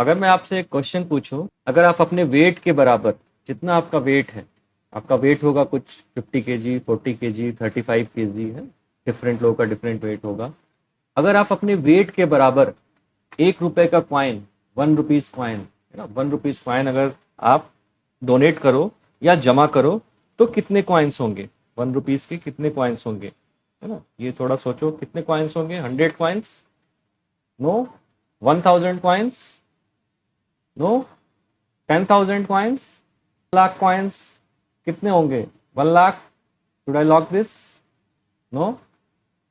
अगर मैं आपसे एक क्वेश्चन पूछूं, अगर आप अपने वेट के बराबर, जितना आपका वेट है, आपका वेट होगा कुछ 50 kg, 40 kg, 35 kg है, डिफरेंट लोगों का डिफरेंट वेट होगा। अगर आप अपने वेट के बराबर 1 रुपए का कॉइन, 1 रुपीज कॉइन है ना, 1 रुपीज कॉइन अगर आप डोनेट करो या जमा करो तो कितने कॉइन्स होंगे? 1 रुपीज के कितने कॉइन्स होंगे, है ना? ये थोड़ा सोचो, कितने कॉइन्स होंगे? 100 coins? No. 1000 coins? No. 10,000 coins? Lakh coins? कितने होंगे? 1 lakh? Should I lock this? No.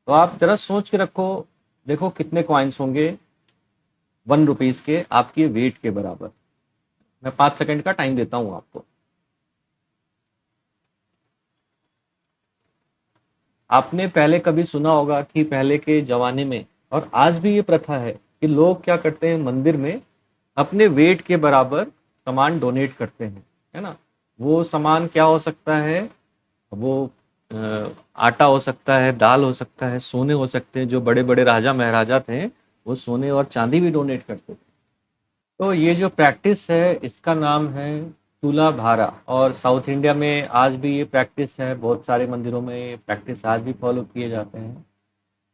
तो आप जरा सोच के रखो, देखो कितने कॉइन्स होंगे 1 रुपीज के आपके वेट के बराबर। मैं 5 सेकंड का टाइम देता हूं आपको। आपने पहले कभी सुना होगा कि पहले के जमाने में, और आज भी ये प्रथा है, कि लोग क्या करते हैं, मंदिर में अपने वेट के बराबर सामान डोनेट करते हैं, है ना? वो सामान क्या हो सकता है? वो आटा हो सकता है, दाल हो सकता है, सोने हो सकते हैं। जो बड़े बड़े राजा महाराजा थे वो सोने और चांदी भी डोनेट करते थे। तो ये जो प्रैक्टिस है इसका नाम है तुला भारा, और साउथ इंडिया में आज भी ये प्रैक्टिस है। बहुत सारे मंदिरों में ये प्रैक्टिस आज भी फॉलो किए जाते हैं।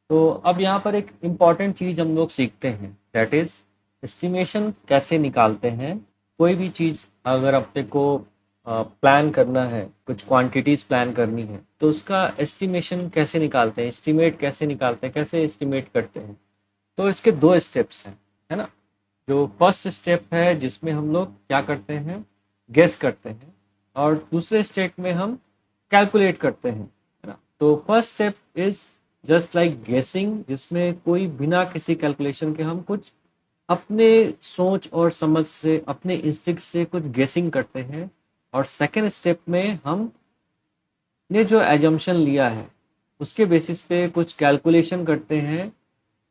तो अब यहाँ पर एक इम्पॉर्टेंट चीज़ हम लोग सीखते हैं, दैट इज एस्टिमेशन कैसे निकालते हैं। कोई भी चीज़ अगर अपने को प्लान करना है, कुछ क्वांटिटीज प्लान करनी है, तो उसका एस्टिमेशन कैसे निकालते हैं, एस्टिमेट कैसे निकालते हैं, कैसे एस्टिमेट करते हैं? तो इसके दो स्टेप्स हैं, है ना? जो फर्स्ट स्टेप है जिसमें हम लोग क्या करते हैं, गेस करते हैं, और दूसरे स्टेप में हम कैलकुलेट करते हैं, है ना? तो first step is just like गेसिंग, जिसमें कोई बिना किसी कैलकुलेशन के हम कुछ अपने सोच और समझ से, अपने इंस्टिंक्ट से कुछ गेसिंग करते हैं। और सेकेंड स्टेप में हम ने जो एजम्पशन लिया है उसके बेसिस पे कुछ कैलकुलेशन करते हैं,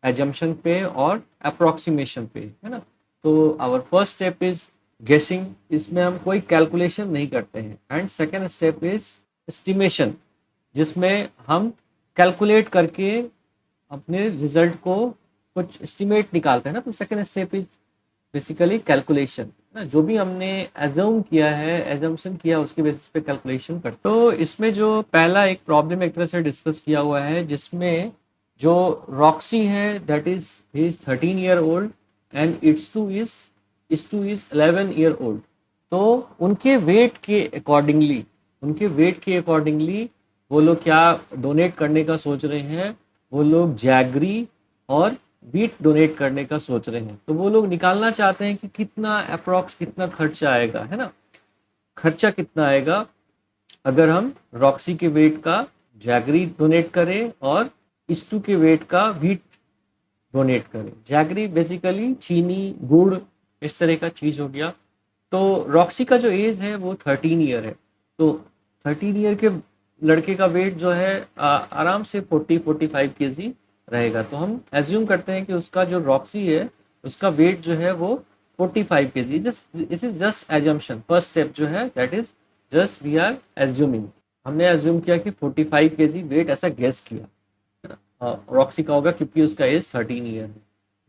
एजम्पशन पे और अप्रोक्सीमेशन पे, है ना? तो आवर फर्स्ट स्टेप इज गेसिंग, इसमें हम कोई कैलकुलेशन नहीं करते हैं। And second step is estimation, जिसमें हम कैलकुलेट करके अपने रिजल्ट को कुछ एस्टिमेट निकालते हैं ना। तो second step is basically calculation ना, जो भी हमने एज्यूम किया है, एजम्पशन किया, उसके बेसिस पे कैलकुलेशन करते। तो इसमें जो पहला एक प्रॉब्लम एक तरह से डिस्कस किया हुआ है, जिसमें जो रॉक्सी है that is he is 13 year old and it's two is 11 year old. तो उनके वेट के अकॉर्डिंगली, उनके वेट के अकॉर्डिंगली वो लोग क्या डोनेट करने का सोच रहे हैं? वो लोग जैगरी और बीट डोनेट करने का सोच रहे हैं। तो वो लोग निकालना चाहते हैं कि कितना अप्रोक्स कितना खर्चा आएगा, है ना? खर्चा कितना आएगा अगर हम रॉक्सी के वेट का जैगरी डोनेट करें और इस्टू के वेट का व्हीट डोनेट करें। जैगरी बेसिकली चीनी, गुड़, इस तरह का चीज हो गया। तो रॉक्सी का जो एज है वो 13 ईयर है। तो 13 ईयर के लड़के का वेट जो है आराम से 40-45 kg रहेगा। तो हम एज्यूम करते हैं कि उसका जो रॉक्सी है उसका वेट जो है वो 45 kg। Just it is just assumption. First step जो है that is just we are assuming, हमने एज्यूम किया कि 45 kg वेट, ऐसा गेस किया। रॉक्सी का होगा क्योंकि उसका एज 13 ईयर है।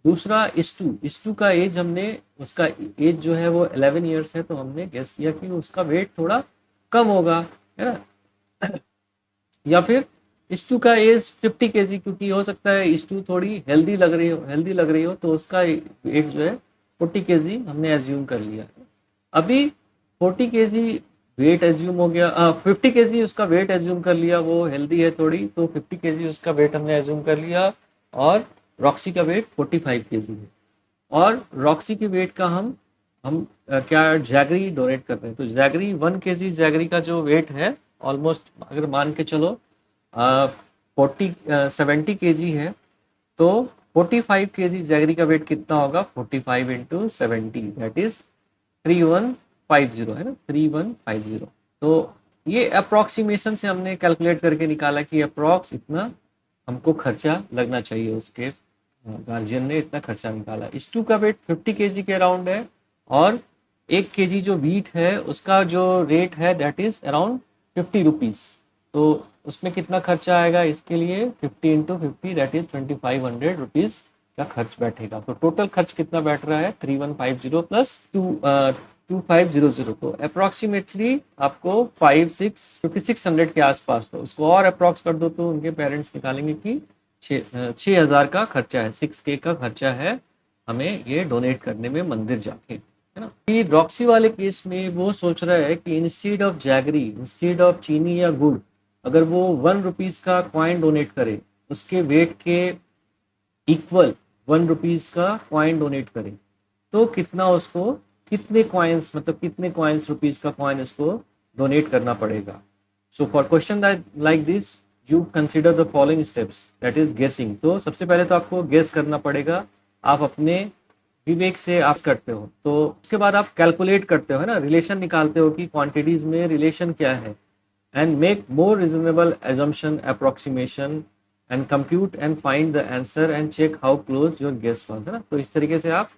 दूसरा इस्टू, इस्टू का एज हमने, उसका एज जो है वो 11 ईयर्स है, तो हमने गेस किया कि उसका वेट थोड़ा कम होगा, है ना? या फिर इस्टू का एज 50 kg, क्योंकि हो सकता है इस्टू थोड़ी हेल्दी लग रही हो तो उसका वेट जो है 40 kg हमने एज्यूम कर लिया। अभी 40 kg वेट एज्यूम हो गया, 50 kg उसका वेट एज्यूम कर लिया, वो हेल्दी है थोड़ी, तो 50 kg उसका वेट हमने एज्यूम कर लिया। और रॉक्सी का वेट 45 kg है। और रॉक्सी के वेट का हम क्या जैगरी डोनेट कर रहे हैं। तो जैगरी 1 kg जैगरी का जो वेट है, ऑलमोस्ट अगर मान के चलो 70 kg है, तो 45 kg जैगरी का वेट कितना होगा? 45 × 70, दैट इज 3150, है ना? 3150। तो ये अप्रोक्सीमेशन से हमने कैलकुलेट करके निकाला कि अप्रोक्स इतना हमको खर्चा लगना चाहिए। उसके गार्जियन ने इतना खर्चा निकाला। इस टू का वेट 50 kg के अराउंड है, और 1 kg जो वीट है उसका जो रेट है दैट इज अराउंड 50 रुपीज। तो उसमें कितना खर्चा आएगा इसके लिए? 50 × 50 दैट इज 2500 रुपीज का खर्च बैठेगा। तो टोटल खर्च कितना बैठ रहा है 3150 प्लस 2500, तो अप्रोक्सीमेटली आपको 5600 के आसपास। तो उसको और अप्रोक्स कर दो तो उनके पेरेंट्स निकालेंगे कि 6000 का खर्चा है, 6K का खर्चा है हमें ये डोनेट करने में मंदिर जाके, है ना। ये रॉक्सी वाले केस में वो सोच रहा है कि instead of jaggery, instead of चीनी या गुड़, अगर वो 1 रुपीज का कॉइन डोनेट करे, उसके वेट के इक्वल 1 रुपीज का कॉइन डोनेट करे, तो कितना उसको, कितने कॉइन्स, मतलब कितने कॉइन्स रुपीज का कॉइन उसको डोनेट करना पड़ेगा। So for question like this you consider the following steps, that is गेसिंग। तो सबसे पहले तो आपको गेस करना पड़ेगा, आप अपने विवेक से आप करते हो, तो उसके बाद आप कैलकुलेट करते हो, है ना, रिलेशन निकालते हो कि क्वांटिटीज में रिलेशन क्या है, and make more reasonable assumption approximation and compute and find the answer and check how close your guess was, है ना। तो इस तरीके से आप,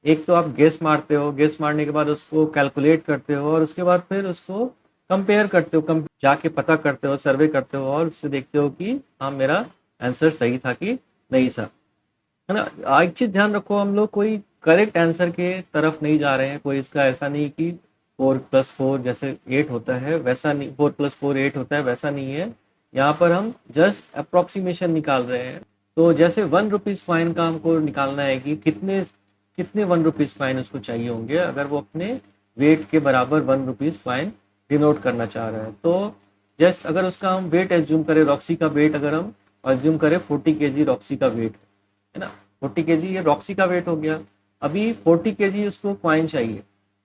एक तो आप गेस मारते हो, गेस मारने के बाद उसको कैलकुलेट करते हो और उसके बाद फिर उसको कंपेयर करते हो, जाके पता करते हो, सर्वे करते हो और उससे देखते हो कि हाँ मेरा आंसर सही था कि नहीं था, है ना। एक चीज ध्यान रखो, हम लोग कोई करेक्ट आंसर के तरफ नहीं जा रहे हैं, कोई इसका ऐसा नहीं कि 4+4 जैसे 8 होता है वैसा नहीं, 4+4 8 होता है वैसा नहीं है। यहाँ पर हम जस्ट अप्रोक्सीमेशन निकाल रहे हैं। तो जैसे 1 रुपीज कॉइन का हमको निकालना है कि कितने कितने 1 रुपीज कॉइन उसको चाहिए होंगे अगर वो अपने वेट के बराबर 1 रुपीज कॉइन डिनोट करना चाह रहा है। तो जस्ट अगर उसका हम वेट एज्यूम करें, रॉक्सी का वेट अगर हम एज्यूम करें 40 kg रॉक्सी का वेट, है ना, 40 kg ये रॉक्सी का वेट हो गया। अभी 40 kg उसको कॉइन चाहिए,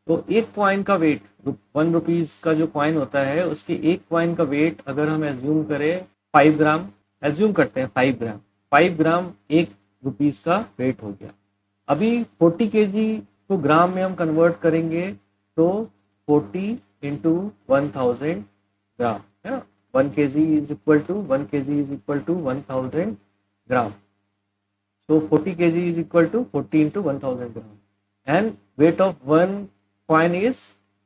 तो एक कॉइन का वेट, 1 रुपीज का जो कॉइन होता है उसके एक कॉइन का वेट अगर हम एज्यूम करें 5 ग्राम, एज्यूम करते हैं 5 ग्राम, 5 ग्राम 1 रुपीज का वेट हो गया। अभी 40 kg को ग्राम में हम कन्वर्ट करेंगे तो 40 इंटू 1000 ग्राम, है ना, 1 kg is equal to 1 kg is equal to 1000 gram. So 40 kg is equal to 40 into 1000 gram, and weight of one coin is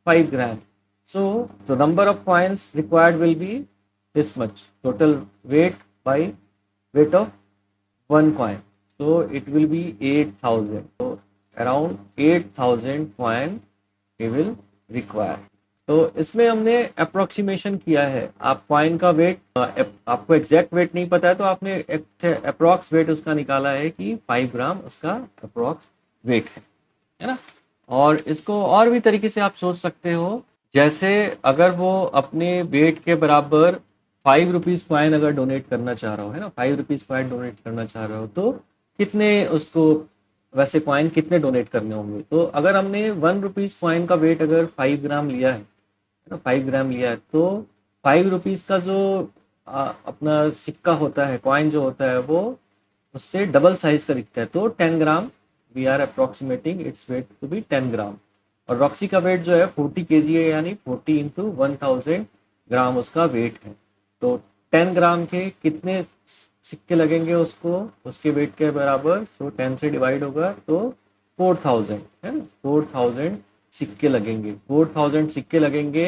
5 gram. So the number of coins required will be this much, total weight by weight of one coin. So it will be 8000. So around 8000 coin we will require. तो इसमें हमने approximation किया है। आप coin का wait, आपको exact wait नहीं पता है तो आपने अप्रोक्स वेट उसका निकाला है कि 5 ग्राम उसका अप्रोक्स वेट है ना। और इसको और भी तरीके से आप सोच सकते हो, जैसे अगर वो अपने वेट के बराबर 5 रुपीज कॉइन अगर डोनेट करना चाह रहा हो, है ना, 5 रुपीज कॉइन डोनेट करना चाह रहा हो तो कितने उसको वैसे कॉइन कितने डोनेट करने होंगे। तो अगर हमने 1 रुपीज कॉइन का वेट अगर 5 ग्राम लिया है ना, 5 ग्राम लिया है, तो 5 रुपीज का जो अपना सिक्का होता है, कॉइन जो होता है वो उससे डबल साइज का दिखता है, तो 10 gram we are approximating its weight to be 10 gram. और रॉक्सी का वेट जो है 40 kg है, यानी 40 इंटू 1000 ग्राम उसका वेट है। तो 10 ग्राम के कितने सिक्के लगेंगे उसको उसके वेट के बराबर, सो 10 से डिवाइड होगा तो 4000, है ना, 4000 सिक्के लगेंगे, 4000 सिक्के लगेंगे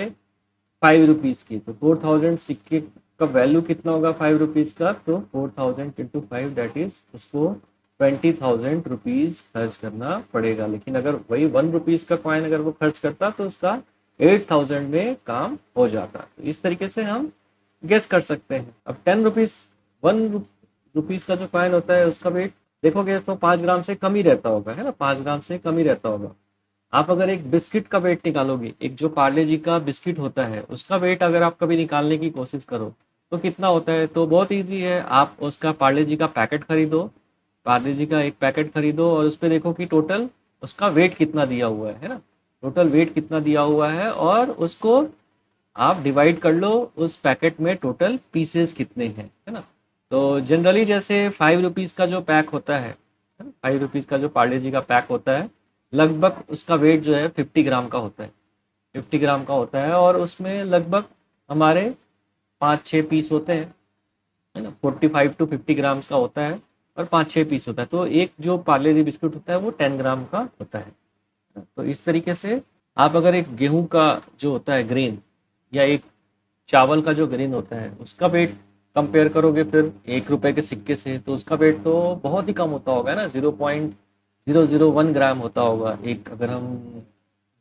5 रुपीज की। तो 4000 सिक्के का वैल्यू कितना होगा 5 रुपीज का, तो 4000 इंटू 5 दैट इज उसको 20,000 रुपीज खर्च करना पड़ेगा। लेकिन अगर वही 1 रुपीज का कॉइन अगर वो खर्च करता तो उसका 8000 में काम हो जाता। तो इस तरीके से हम गेस कर सकते हैं। अब 10 रुपीज 1 रुपीज का जो कॉइन होता है उसका वेट देखोगे तो 5 ग्राम से कम ही रहता होगा, है ना, 5 ग्राम से कम ही रहता होगा। आप अगर एक बिस्किट का वेट निकालोगे, एक जो पार्ले जी का बिस्किट होता है उसका वेट अगर आप कभी निकालने की कोशिश करो तो कितना होता है, तो बहुत इजी है, आप उसका पार्ले जी का पैकेट खरीदो, पार्ले जी का एक पैकेट खरीदो और उस पर देखो कि टोटल उसका वेट कितना दिया हुआ है ना, टोटल वेट कितना दिया हुआ है, और उसको आप डिवाइड कर लो उस पैकेट में टोटल पीसेस कितने हैं, है ना। तो जनरली जैसे 5 रुपीज का जो पैक होता है, 5 रुपीज का जो पार्ले जी का पैक होता है, लगभग उसका वेट जो है 50 ग्राम का होता है, 50 ग्राम का होता है, और उसमें लगभग हमारे 5-6 पीस होते हैं, है ना, 45 टू 50 ग्राम्स का होता है और 5-6 पीस होता है। तो एक जो पार्ले जी बिस्कुट होता है वो 10 ग्राम का होता है। तो इस तरीके से आप अगर एक गेहूं का जो होता है ग्रेन, या एक चावल का जो ग्रेन होता है उसका वेट कंपेयर करोगे फिर 1 रुपए के सिक्के से, तो उसका वेट तो बहुत ही कम होता होगा ना, 0.001 ग्राम होता होगा एक, अगर हम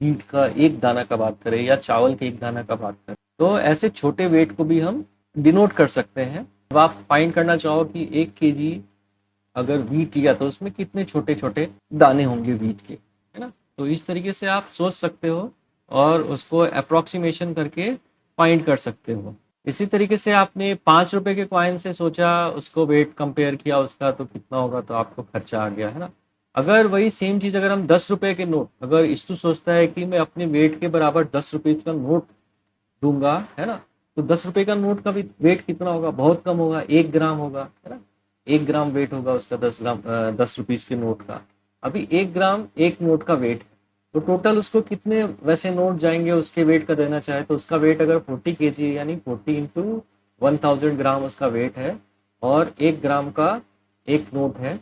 ईंट का एक दाना का बात करें या चावल के एक दाना का बात करें। तो ऐसे छोटे वेट को भी हम डिनोट कर सकते हैं। अब आप फाइंड करना चाहो कि 1 केजी अगर वीट लिया तो उसमें कितने छोटे छोटे दाने होंगे वीट के, है ना। तो इस तरीके से आप सोच सकते हो और उसको अप्रोक्सीमेशन करके फाइंड कर सकते हो। इसी तरीके से आपने 5 रुपए के कॉइन से सोचा, उसको वेट कंपेयर किया उसका, तो कितना होगा, तो आपको खर्चा आ गया, है ना। अगर वही सेम चीज अगर हम 10 रुपए के नोट, अगर इस्तु सोचता है कि मैं अपने वेट के बराबर 10 रुपीज का नोट दूंगा, है ना, तो 10 रुपए का नोट का भी वेट कितना होगा, बहुत कम होगा, 1 ग्राम होगा, है ना। 1 ग्राम वेट होगा उसका 10 ग्राम 10 रुपीज के नोट का। अभी 1 ग्राम एक नोट का वेट है, तो टोटल उसको कितने वैसे नोट जाएंगे उसके वेट का देना चाहे, तो उसका वेट अगर 40 kg यानी 40 × 1000 ग्राम उसका वेट है, और 1 ग्राम का एक नोट है,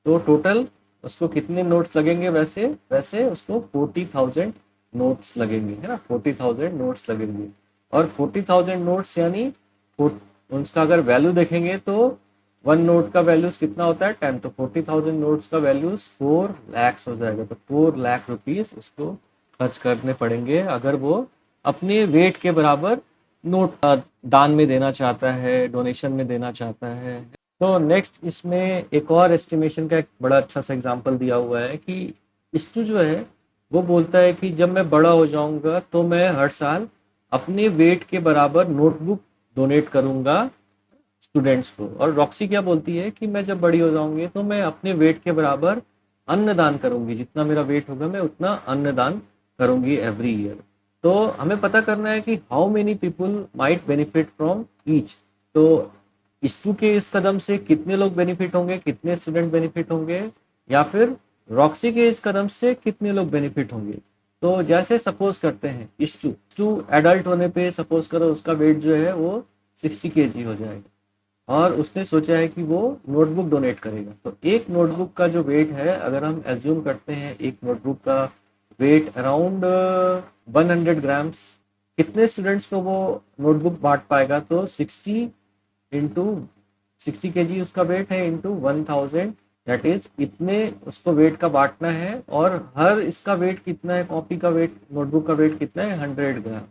तो टोटल उसको कितने नोट्स लगेंगे, वैसे वैसे उसको 40,000 नोट्स लगेंगे, है ना, 40,000 नोट्स लगेंगे। और 40,000 नोट्स यानी उसका अगर वैल्यू देखेंगे तो 1 नोट का वैल्यूज कितना होता है, 10, तो 40,000 नोट्स का वैल्यूज 4 लाख हो जाएगा। तो 4 लाख रुपीज उसको खर्च करने पड़ेंगे अगर वो अपने वेट के बराबर नोट दान में देना चाहता है, डोनेशन में देना चाहता है। तो नेक्स्ट इसमें एक और एस्टिमेशन का एक बड़ा अच्छा सा एग्जांपल दिया हुआ है कि इस्टू जो है वो बोलता है कि जब मैं बड़ा हो जाऊंगा तो मैं हर साल अपने वेट के बराबर नोटबुक डोनेट करूंगा स्टूडेंट्स को। और रॉक्सी क्या बोलती है कि मैं जब बड़ी हो जाऊंगी तो मैं अपने वेट के बराबर अन्नदान करूंगी, जितना मेरा वेट होगा मैं उतना अन्नदान करूंगी एवरी ईयर। तो हमें पता करना है कि how many people might benefit from each. तो इस्तू के इस कदम से कितने लोग बेनिफिट होंगे, कितने स्टूडेंट बेनिफिट होंगे, या फिर रॉक्सी के इस कदम से कितने लोग बेनिफिट होंगे। तो जैसे सपोज करते हैं इस्टू टू एडल्ट होने पे सपोज करो उसका वेट जो है वो 60 kg हो जाएगा, और उसने सोचा है कि वो नोटबुक डोनेट करेगा। तो एक नोटबुक का जो वेट है, अगर हम एज्यूम करते हैं एक नोटबुक का वेट अराउंड 100 ग्राम्स, कितने स्टूडेंट्स को वो नोटबुक बांट पाएगा, तो 60 उसका वेट है इंटू 1000, दैट इज इतने उसको वेट का बांटना है। और हर इसका वेट कितना है, कॉपी का वेट, नोटबुक का वेट कितना है, 100 ग्राम।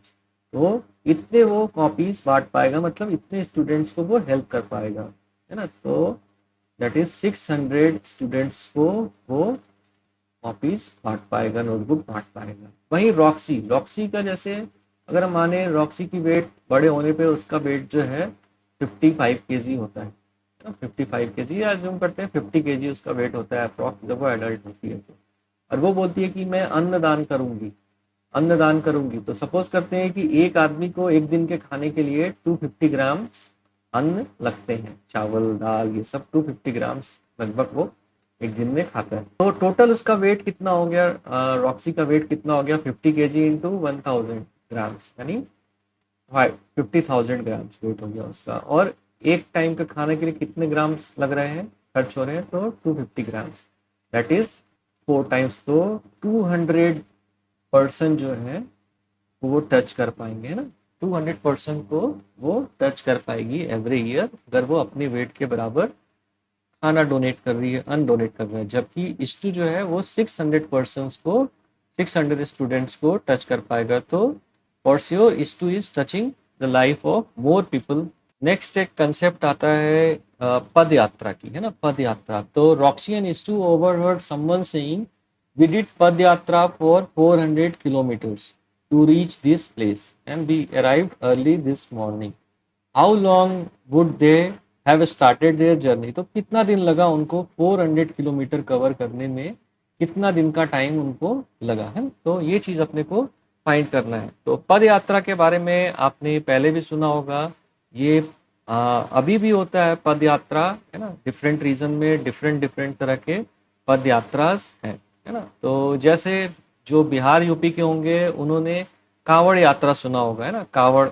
तो इतने वो कॉपीज बांट पाएगा, मतलब इतने स्टूडेंट्स को वो हेल्प कर पाएगा, है ना। तो दैट इज 600 स्टूडेंट्स को वो कॉपीज बांट पाएगा, नोटबुक बांट पाएगा। वहीं रॉक्सी रॉक्सी का जैसे अगर हम माने रॉक्सी की वेट बड़े होने पे उसका वेट जो है 55 kg होता है, 55 kg या अज्यूम करते हैं 50 kg उसका वेट होता है अप्रॉक्स जब वो एडल्ट होती है तो। और वो बोलती है कि मैं अन्नदान करूंगी, अन्नदान करूंगी। तो सपोज करते हैं कि एक आदमी को एक दिन के खाने के लिए 250 ग्राम अन्न लगते हैं, चावल दाल ये सब 250 ग्राम्स लगभग वो एक दिन में खाता है। तो टोटल उसका वेट कितना हो गया, रॉक्सी का वेट कितना हो गया, 50 kg इंटू 1000 ग्राम्स, यानी 50,000 ग्राम्स वेट हो गया उसका। और एक टाइम का खाने के लिए कितने ग्राम्स लग रहे हैं, खर्च हो रहे हैं, तो 250 ग्राम्स, दैट इज 4 टाइम्स। तो 200 पर्सन जो है वो टच कर पाएंगे, है ना। 200 पर्सन को वो टच कर पाएगी एवरी ईयर अगर वो अपने वेट के बराबर खाना डोनेट कर रही है, अनडोनेट कर रहा है। जबकि इस्टू जो है वो 600 पर्सन को, 600 स्टूडेंट्स को टच कर पाएगा। तो for sure is to is touching the life of more people. Next एक कंसेप्ट आता है पद यात्रा की, है ना, पद यात्रा। तो Roxy and is to overheard someone saying we did Padyatra for 400 kilometers to reach this place and we arrived early this morning. How long would they have started their journey? तो कितना दिन लगा उनको 400 किलोमीटर कवर करने में, कितना दिन का टाइम उनको लगा, है। तो ये चीज अपने को फाइंड करना है। तो पद यात्रा के बारे में आपने पहले भी सुना होगा, ये अभी भी होता है पद यात्रा, है ना। डिफरेंट रीजन में डिफरेंट डिफरेंट तरह के पद यात्रास हैं, है ना। तो जैसे जो बिहार यूपी के होंगे उन्होंने कांवड़ यात्रा सुना होगा, है ना। कांवड़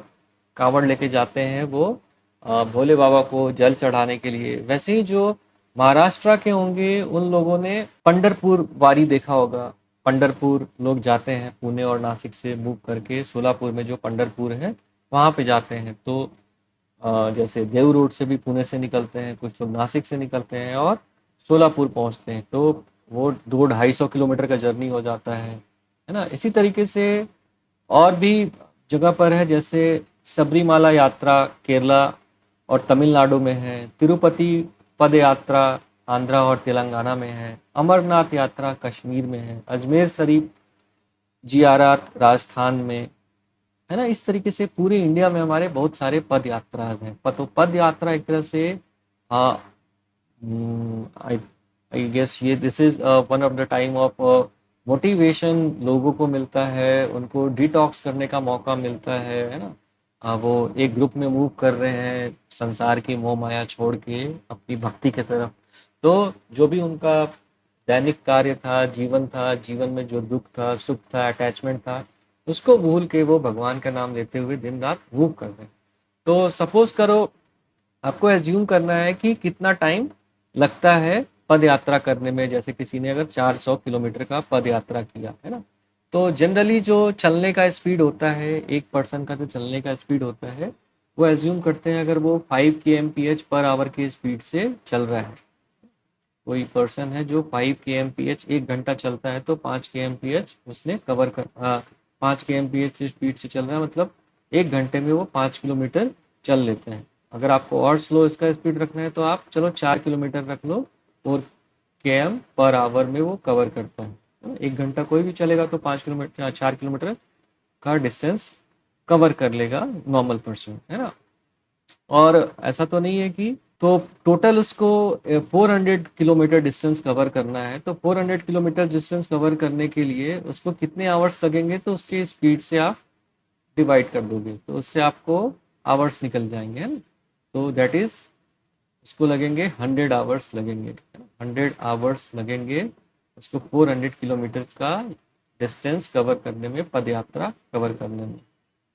कांवड़ लेके जाते हैं वो भोले बाबा को जल चढ़ाने के लिए। वैसे ही जो महाराष्ट्र के होंगे उन लोगों ने पंढरपुर वारी देखा होगा। पंढरपुर लोग जाते हैं पुणे और नासिक से मूव करके सोलापुर में जो पंढरपुर है वहां पे जाते हैं। तो जैसे देव रोड से भी पुणे से निकलते हैं, कुछ लोग नासिक से निकलते हैं और सोलापुर पहुंचते हैं, तो वो 200-250 किलोमीटर का जर्नी हो जाता है ना। इसी तरीके से और भी जगह पर है, जैसे सबरीमाला यात्रा केरला और तमिलनाडु में है, तिरुपति पद यात्रा आंध्रा और तेलंगाना में है, अमरनाथ यात्रा कश्मीर में है, अजमेर शरीफ जियारत राजस्थान में, है ना। इस तरीके से पूरे इंडिया में हमारे बहुत सारे पद यात्रा हैं। तो पद यात्रा एक तरह से आई आई गेस ये this is one of the time of motivation लोगों को मिलता है, उनको डिटॉक्स करने का मौका मिलता है ना। वो एक ग्रुप में मूव कर रहे हैं संसार की मोह माया छोड़ के अपनी भक्ति की तरफ। तो जो भी उनका दैनिक कार्य था, जीवन में जो दुख था, सुख था, अटैचमेंट था, उसको भूल के वो भगवान का नाम लेते हुए दिन रात मूव कर रहे हैं। तो सपोज करो, आपको एज्यूम करना है कि कितना टाइम लगता है पद यात्रा करने में। जैसे किसी ने अगर 400 किलोमीटर का पद यात्रा किया है ना, तो जनरली जो चलने का स्पीड होता है, एक पर्सन का जो चलने का स्पीड होता है, वो एज्यूम करते हैं अगर वो 5 kmph पर आवर के स्पीड से चल रहा है। कोई पर्सन है जो 5 kmph 1 घंटा चलता है, तो 5 kmph उसने कवर कर 5 kmph स्पीड से चल रहा है, मतलब 1 घंटे में वो 5 किलोमीटर चल लेते हैं। अगर आपको और स्लो इसका स्पीड रखना है तो आप चलो 4 किलोमीटर रख लो, 4 km/h में वो कवर करता है। 1 घंटा कोई भी चलेगा तो 5 किलोमीटर 4 किलोमीटर का डिस्टेंस कवर कर लेगा नॉर्मल पर्सन, है ना। और ऐसा तो नहीं है कि तो टोटल उसको 400 किलोमीटर डिस्टेंस कवर करना है, तो 400 किलोमीटर डिस्टेंस कवर करने के लिए उसको कितने आवर्स लगेंगे, तो उसके स्पीड से आप डिवाइड कर दोगे तो उससे आपको आवर्स निकल जाएंगे, है ना। तो दैट इज उसको लगेंगे 100 आवर्स लगेंगे, 100 आवर्स लगेंगे उसको 400 किलोमीटर का डिस्टेंस कवर करने में, पद यात्रा कवर करने में।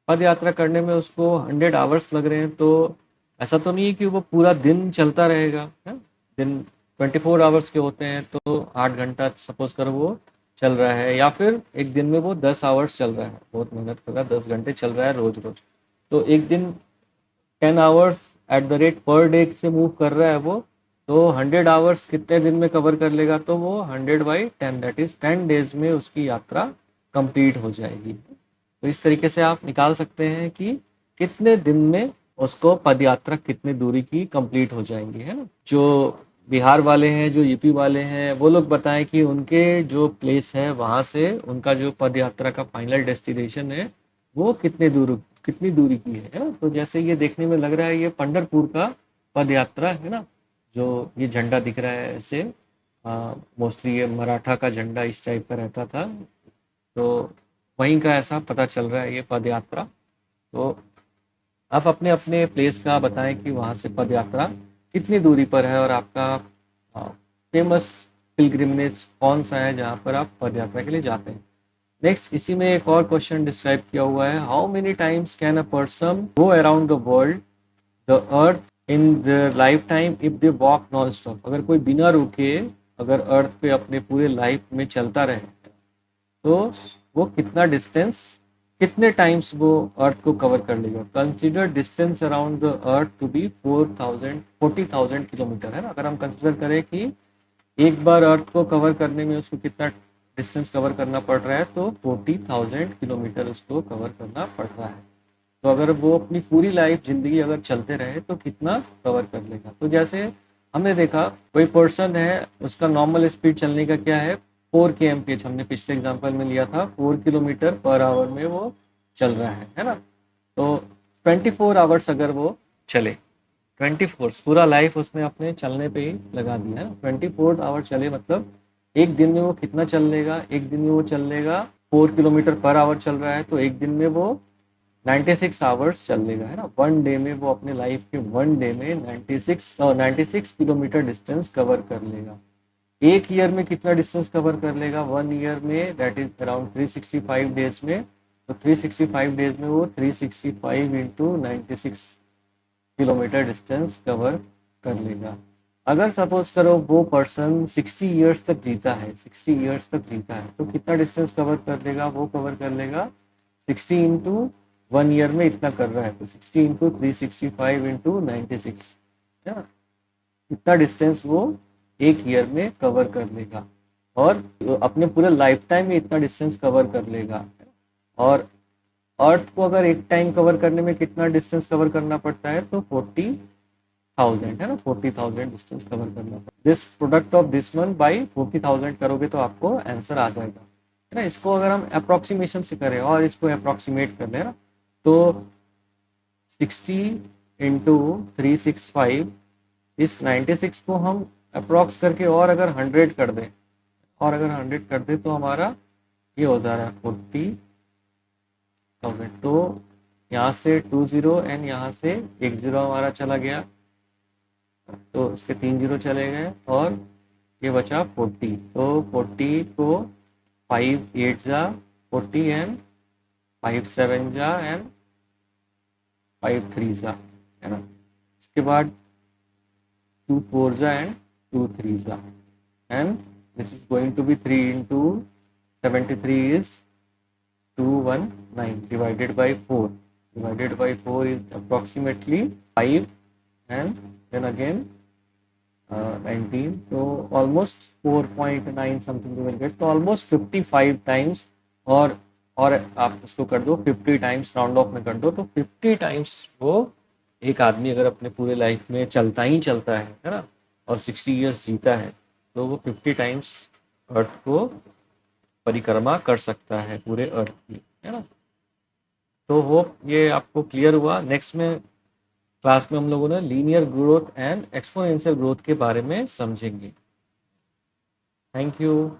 पद यात्रा करने में उसको 100 आवर्स लग रहे हैं, तो ऐसा तो नहीं है कि वो पूरा दिन चलता रहेगा, है। दिन 24 आवर्स के होते हैं, तो 8 घंटा सपोज करो वो चल रहा है, या फिर एक दिन में वो 10 आवर्स चल रहा है, बहुत मेहनत कर रहा है, 10 घंटे चल रहा है रोज रोज, तो एक दिन 10 hours at the rate per day से मूव कर रहा है वो, तो 100 आवर्स कितने दिन में कवर कर लेगा, तो वो 100/10 दैट इज 10 डेज में उसकी यात्रा कंप्लीट हो जाएगी। तो इस तरीके से आप निकाल सकते हैं कि कितने दिन में उसको पद यात्रा कितनी दूरी की कंप्लीट हो जाएंगी, है ना। जो बिहार वाले हैं, जो यूपी वाले हैं, वो लोग बताएं कि उनके जो प्लेस है वहां से उनका जो पद यात्रा का फाइनल डेस्टिनेशन है वो कितनी दूरी की है ना। तो जैसे ये देखने में लग रहा है ये पंढरपुर का पद यात्रा है ना, जो ये झंडा दिख रहा है ऐसे, मोस्टली ये मराठा का झंडा इस टाइप का रहता था, तो वहीं का ऐसा पता चल रहा है ये पद यात्रा। तो आप अपने अपने प्लेस का बताएं कि वहाँ से पद यात्रा कितनी दूरी पर है, और आपका फेमस पिलग्रिमेज कौन सा है जहाँ पर आप पद यात्रा के लिए जाते हैं। नेक्स्ट इसी में एक और क्वेश्चन डिस्क्राइब किया हुआ है, how many times can a person go around the world the earth in the life time if they walk non stop. अगर कोई बिना रुके अगर अर्थ पे अपने पूरे लाइफ में चलता रहे, तो वो कितना डिस्टेंस, कितने टाइम्स वो अर्थ को कवर कर लेगा। Consider distance around the earth to be 40,000 kilometre, है ना। अगर हम कंसिडर करें कि एक बार अर्थ को कवर करने में उसको कितना डिस्टेंस कवर करना पड़ रहा है, तो 40,000 किलोमीटर उसको कवर करना पड़ रहा है। तो अगर वो अपनी पूरी लाइफ जिंदगी अगर चलते रहे तो कितना कवर कर लेगा। तो जैसे हमने देखा कोई पर्सन है, उसका नॉर्मल स्पीड चलने का क्या है, 4 kmph, हमने पिछले एग्जांपल में लिया था 4 km/h में वो चल रहा है ना। तो 24 आवर्स अगर वो चले, 24 पूरा लाइफ उसने अपने चलने पे ही लगा दिया है ना, 24 आवर चले, मतलब एक दिन में वो कितना चल लेगा, एक दिन में वो चल लेगा 4 km/h चल रहा है, तो एक दिन में वो 96 आवर्स चल लेगा, है ना। 1 डे में वो अपने लाइफ के 1 डे में 96 किलोमीटर डिस्टेंस कवर कर लेगा। एक ईयर में कितना डिस्टेंस कवर कर लेगा, 1 ईयर में दैट इज अराउंड 365 डेज में, तो 365 डेज में वो 365 इंटू 96 किलोमीटर डिस्टेंस कवर कर लेगा। अगर सपोज करो वो पर्सन 60 ईयर्स तक जीता है, 60 ईयर्स तक जीता है, तो कितना डिस्टेंस कवर कर लेगा, वो कवर कर लेगा 60 इंटू 1 ईयर में इतना कर रहा है, तो 60 इंटू 365 इंटू 96, है ना, इतना डिस्टेंस वो एक ईयर में कवर कर लेगा, और अपने पूरे लाइफ टाइम में इतना डिस्टेंस कवर कर लेगा। और अर्थ को अगर एक टाइम कवर करने में कितना डिस्टेंस कवर करना पड़ता है, तो 40,000, है ना, 40,000 डिस्टेंस कवर करना पड़ता है। This product of this one by 40,000 करोगे तो आपको आंसर आ जाएगा, है ना। इसको अगर हम अप्रोक्सीमेशन से करें और इसको अप्रोक्सीमेट कर लें ना, तो 60 इंटू 365, इस 96 को हम अप्रोक्स करके और अगर 100 कर दें, तो हमारा ये हो जा रहा है 40,000। तो यहाँ से 20 एंड यहाँ से 10 हमारा चला गया, तो इसके 3 जीरो चले गए और ये बचा 40। तो 40 को 5 8 जा 40 एंड 5 7 जा एंड 5 3 जा, है ना। इसके बाद 2 4 जा एंड 2 3 जा, and this is going to be 3 into 73 is 219 divided by 4. Divided by 4 is approximately 5, and then again 19. So almost 4.9 something you will get. So almost 55 times, और आप इसको कर दो 50 टाइम्स, राउंड ऑफ में कर दो, तो 50 टाइम्स वो एक आदमी अगर अपने पूरे लाइफ में चलता ही चलता है ना, और 60 ईयर्स जीता है, तो वो 50 टाइम्स अर्थ को परिक्रमा कर सकता है पूरे अर्थ की, है ना। तो होप ये आपको क्लियर हुआ। नेक्स्ट में क्लास में हम लोगों ने linear growth and exponential growth के बारे में समझेंगे। Thank you.